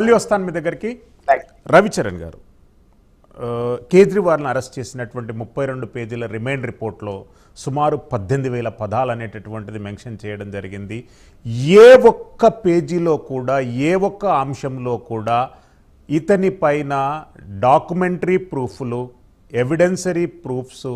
మళ్ళీ వస్తాను మీ దగ్గరికి. రవిచరణ్ గారు, కేజ్రీవాల్ని అరెస్ట్ చేసినటువంటి 32 పేజీల రిమైండ్ రిపోర్ట్లో సుమారు 18,000 పదాలు అనేటటువంటిది మెన్షన్ చేయడం జరిగింది. ఏ ఒక్క పేజీలో కూడా, ఏ ఒక్క అంశంలో కూడా ఇతని పైన డాక్యుమెంటరీ ప్రూఫ్లు, ఎవిడెన్సరీ ప్రూఫ్స్,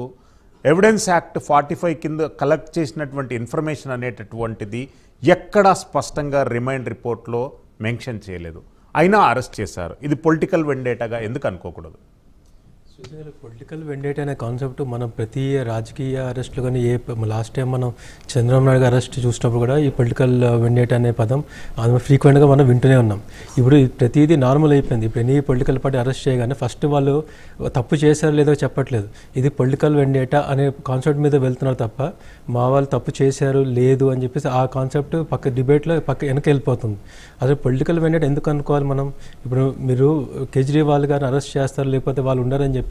ఎవిడెన్స్ యాక్ట్ 45 కింద కలెక్ట్ చేసినటువంటి ఇన్ఫర్మేషన్ అనేటటువంటిది ఎక్కడా స్పష్టంగా రిమైండ్ రిపోర్ట్లో మెన్షన్ చేయలేదు. అయినా అరెస్ట్ చేశారు. ఇది పొలిటికల్ వెండేటాగా ఎందుకు అనుకోకూడదు? పొలిటికల్ వెండేట్ అనే కాన్సెప్ట్ మనం ప్రతి రాజకీయ అరెస్టులు కానీ లాస్ట్ టైం మనం చంద్రబాబు నాయుడు అరెస్ట్ చూసినప్పుడు కూడా ఈ పొలిటికల్ వెండేట్ అనే పదం ఫ్రీక్వెంట్గా మనం వింటూనే ఉన్నాం. ఇప్పుడు ప్రతిదీ నార్మల్ అయిపోయింది. ఇప్పుడు ఎనీ పొలిటికల్ పార్టీ అరెస్ట్ చేయగానే ఫస్ట్ వాళ్ళు తప్పు చేశారో లేదో చెప్పట్లేదు, ఇది పొలిటికల్ వెండేటా అనే కాన్సెప్ట్ మీద వెళ్తున్నారు తప్ప మా వాళ్ళు తప్పు చేశారు లేదు అని చెప్పేసి ఆ కాన్సెప్ట్ డిబేట్లో వెనక వెళ్ళిపోతుంది. అసలు పొలిటికల్ వెండేట్ ఎందుకు అనుకోవాలి మనం? ఇప్పుడు మీరు కేజ్రీవాల్ గారిని అరెస్ట్ చేస్తారు లేకపోతే వాళ్ళు ఉన్నారని చెప్పి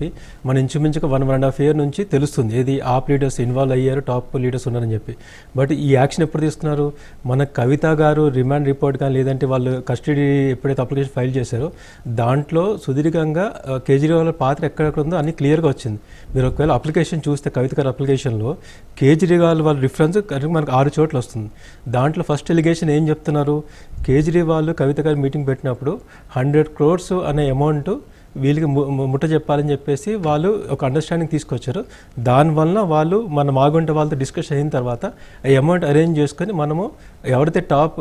మన ఇంచుమించుగా 1.5 year నుంచి తెలుస్తుంది ఏది ఆప్ లీడర్స్ ఇన్వాల్వ్ అయ్యారు, టాప్ లీడర్స్ ఉన్నారని చెప్పి. బట్ ఈ యాక్షన్ ఎప్పుడు తీసుకున్నారు? మన కవిత గారు రిమాండ్ రిపోర్ట్ కానీ లేదంటే వాళ్ళు కస్టడీ ఎప్పుడైతే అప్లికేషన్ ఫైల్ చేశారో దాంట్లో సుదీర్ఘంగా కేజ్రీవాల్ పాత్ర ఎక్కడెక్కడ ఉందో అన్ని క్లియర్గా వచ్చింది. మీరు ఒకవేళ అప్లికేషన్ చూస్తే కవిత గారి అప్లికేషన్లో కేజ్రీవాల్ వాళ్ళ రిఫరెన్స్ మనకు 6 చోట్ల వస్తుంది. దాంట్లో ఫస్ట్ ఎలిగేషన్ ఏం చెప్తున్నారు? కేజ్రీవాల్ కవిత గారి మీటింగ్ పెట్టినప్పుడు 100 crores అనే అమౌంట్ వీళ్ళకి ముట్ట చెప్పాలని చెప్పేసి వాళ్ళు ఒక అండర్స్టాండింగ్ తీసుకొచ్చారు. దానివల్ల వాళ్ళు మన మాగుంట వాళ్ళతో డిస్కషన్ అయిన తర్వాత ఈ అమౌంట్ అరేంజ్ చేసుకొని మనము ఎవరైతే టాప్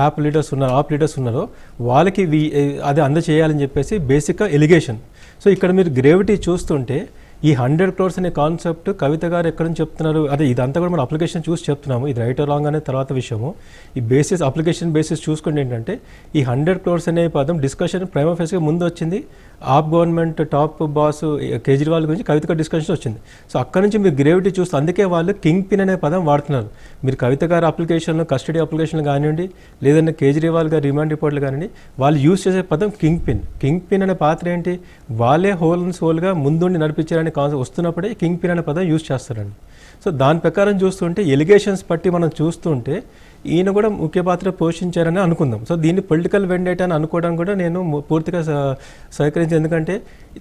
ఆప్ లీడర్స్ ఉన్నారో వాళ్ళకి అది అందచేయాలని చెప్పేసి బేసిక్గా ఎలిగేషన్. సో ఇక్కడ మీరు గ్రేవిటీ చూస్తుంటే ఈ 100 crores అనే కాన్సెప్ట్ కవిత గారు ఎక్కడ నుంచి చెప్తున్నారు? అదే ఇదంతా కూడా మనం అప్లికేషన్ చూసి చెప్తున్నాము, ఇది రైట్ రాంగ్ అనే తర్వాత విషయము. ఈ బేసిస్ అప్లికేషన్ బేసిస్ చూసుకుంటే ఏంటంటే ఈ 100 crores అనే పదం డిస్కషన్ ప్రైమా ఫేస్గా ముందు వచ్చింది. ఆప్ గవర్నమెంట్ టాప్ బాస్ కేజ్రీవాల్ గురించి కవిత గారు డిస్కషన్ వచ్చింది. సో అక్కడ నుంచి మీరు గ్రేవిటీ చూస్తే అందుకే వాళ్ళు కింగ్ పిన్ అనే పదం వాడుతున్నారు. మీరు కవిత గారి అప్లికేషన్లో కస్టడీ అప్లికేషన్లు కానివ్వండి లేదంటే కేజ్రీవాల్ గారి రిమాండ్ రిపోర్ట్లు కానివ్వండి వాళ్ళు యూజ్ చేసే పదం కింగ్ పిన్ అనే పాత్ర ఏంటి? వాళ్ళే హోల్గా ముందుండి నడిపించారని కాన్సెప్ట్ వస్తున్నప్పుడే కింగ్ పిన్ అనే పదం యూజ్ చేస్తారండి. సో దాని ప్రకారం చూస్తుంటే ఎలిగేషన్స్ బట్టి మనం చూస్తుంటే ఈయన కూడా ముఖ్య పాత్ర పోషించారని అనుకుందాం. సో దీన్ని పొలిటికల్ వెండేట్ అని అనుకోవడం కూడా నేను పూర్తిగా సహకరించి. ఎందుకంటే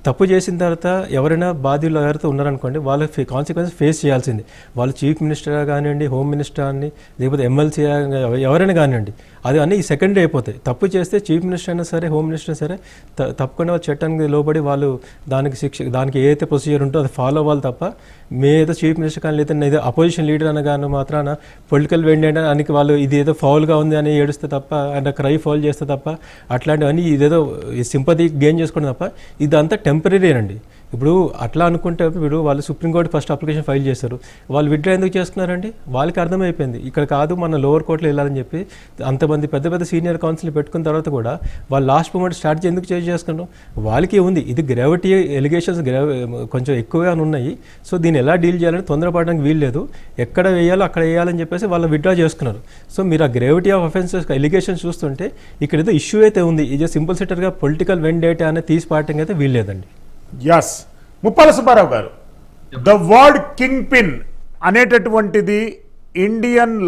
తప్పు చేసిన తర్వాత ఎవరైనా బాధ్యులు ఎవరైతే ఉన్నారనుకోండి వాళ్ళ కాన్సిక్వెన్సెస్ ఫేస్ చేయాల్సింది. వాళ్ళు చీఫ్ మినిస్టర్ కానివ్వండి, హోమ్ మినిస్టర్ అని లేకపోతే ఎమ్మెల్సీ ఎవరైనా కానివ్వండి, అది అన్నీ సెకండరీ అయిపోతాయి. తప్పు చేస్తే చీఫ్ మినిస్టర్ అయినా సరే హోమ్ మినిస్టర్ అయినా సరే తప్పకుండా చట్టానికి లోబడి వాళ్ళు దానికి ఏదైతే ప్రొసీజర్ ఉంటుందో అది ఫాలో అవ్వాలి తప్ప ఏదో చీఫ్ మినిస్టర్ కానీ లేదా ఏదో అపోజిషన్ లీడర్ అనగానే మాత్రాన పొలిటికల్ వెండేట్ అని వాళ్ళు ఇది ఏదో ఫౌల్గా ఉంది అని ఏడుస్తే తప్ప అంటే క్రై ఫౌల్ చేస్తే తప్ప అట్లాంటివన్నీ ఇదేదో సింపతి గెయిన్ చేసుకోవడం తప్ప ఇదంతా టెంపరీ అండి. ఇప్పుడు అట్లా అనుకుంటే ఇప్పుడు వాళ్ళు సుప్రీంకోర్టు ఫస్ట్ అప్లికేషన్ ఫైల్ చేశారు, వాళ్ళు విత్డ్రా ఎందుకు చేస్తున్నారండి? వాళ్ళకి అర్థమైపోయింది ఇక్కడ కాదు మన లోవర్ కోర్టులో వెళ్ళాలని చెప్పి అంతమంది పెద్ద సీనియర్ కౌన్సిల్ పెట్టుకున్న తర్వాత కూడా వాళ్ళు లాస్ట్ మూమెంట్ స్ట్రాటజీ ఎందుకు చేంజ్ చేసుకున్నారు? వాళ్ళకి ఉంది ఇది గ్రావిటీ ఎలిగేషన్స్ కొంచెం ఎక్కువగా ఉన్నాయి. సో దీన్ని ఎలా డీల్ చేయాలని తొందరపడడానికి వీల్లేదు, ఎక్కడ వేయాలో అక్కడ వేయాలని చెప్పేసి వాళ్ళు విత్డ్రా చేసుకున్నారు. సో మీరు ఆ గ్రావిటీ ఆఫ్ అఫెన్సెస్ ఎలిగేషన్స్ చూస్తుంటే ఇక్కడ ఏదో ఇష్యూ అయితే ఉంది, ఇది సింపుల్ సెటర్గా పొలిటికల్ వెండేటా అనేది తీసి పాడటం అయితే వీల్లేదండి. ఎస్, ముప్పాల సుబ్బారావు గారు, ద వర్డ్ కింగ్ పిన్ అనేటటువంటిది ఇండియన్ లా